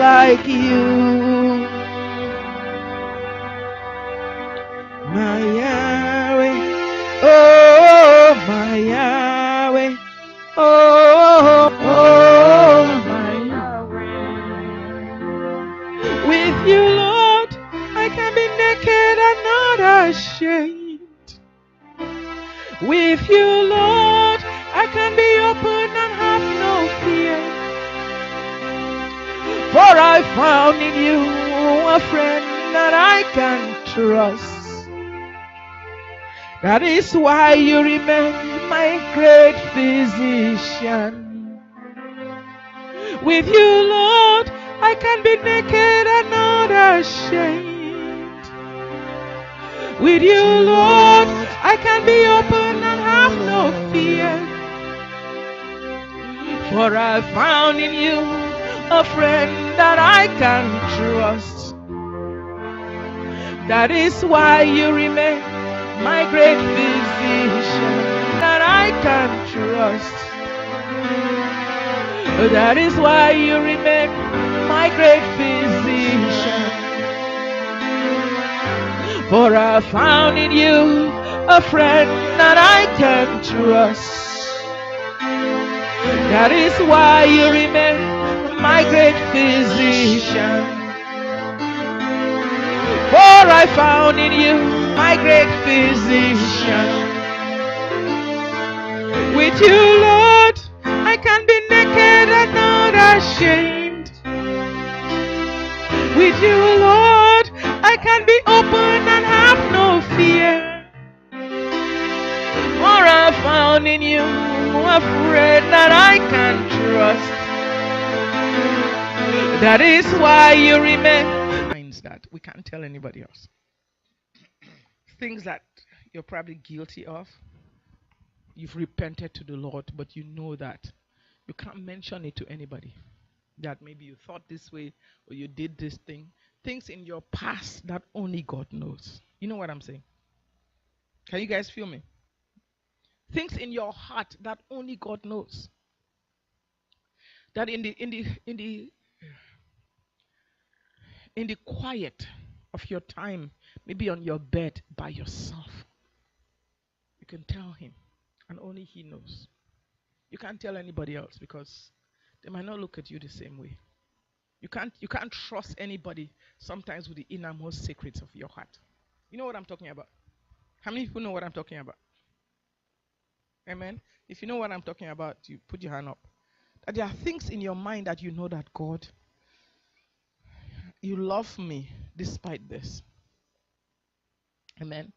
like you. My Yahweh, oh my Yahweh, oh my Yahweh. With you, Lord, I can be naked and not ashamed. With you, Lord, I can be open and have no fear. For I found in you a friend that I can trust. That is why you remain my great physician. With you, Lord, I can be naked and not ashamed. With you, Lord, I can be open and have no fear. For I found in you a friend that I can trust. That is why you remain my great physician that I can trust. That is why you remain my great physician. For I found in you a friend that I can trust. That is why you remain my great physician. For I found in you my great physician. With you, Lord, I can be naked and not ashamed. With you, Lord, I can be open and have no fear. For I found in you a friend that I can trust. That is why you remain. That we can't tell anybody else. Things that you're probably guilty of. You've repented to the Lord, but you know that you can't mention it to anybody. That maybe you thought this way or you did this thing. Things in your past that only God knows. You know what I'm saying? Can you guys feel me? Things in your heart that only God knows. That in the quiet of your time, maybe on your bed by yourself, you can tell him, and only he knows. You can't tell anybody else because they might not look at you the same way. You can't trust anybody sometimes with the innermost secrets of your heart. You know what I'm talking about? How many people know what I'm talking about? Amen. If you know what I'm talking about, you put your hand up. That there are things in your mind that you know that God, you love me despite this. Amen.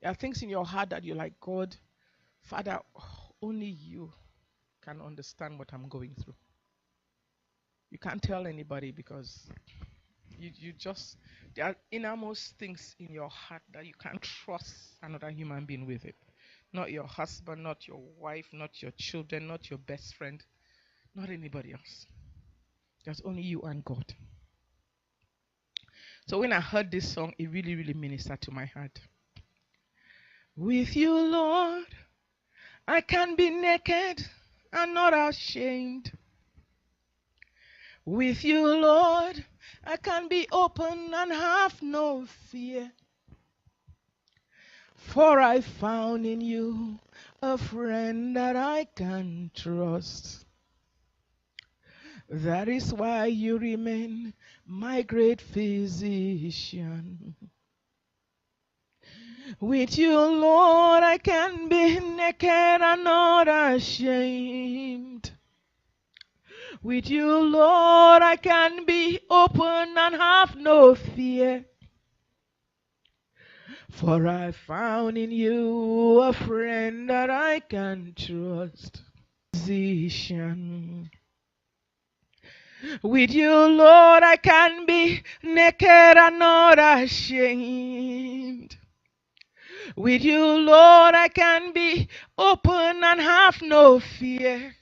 There are things in your heart that you're like, God, Father, only you can understand what I'm going through. You can't tell anybody because you just, there are innermost things in your heart that you can't trust another human being with it. Not your husband, not your wife, not your children, not your best friend, not anybody else. There's only you and God. So when I heard this song, it really, really ministered to my heart. With you, Lord, I can be naked and not ashamed. With you, Lord, I can be open and have no fear. For I found in you a friend that I can trust. That is why you remain my great physician. With you, Lord, I can be naked and not ashamed. With you, Lord, I can be open and have no fear. For I found in you a friend that I can trust. Physician. With you, Lord, I can be naked and not ashamed. With you, Lord, I can be open and have no fear.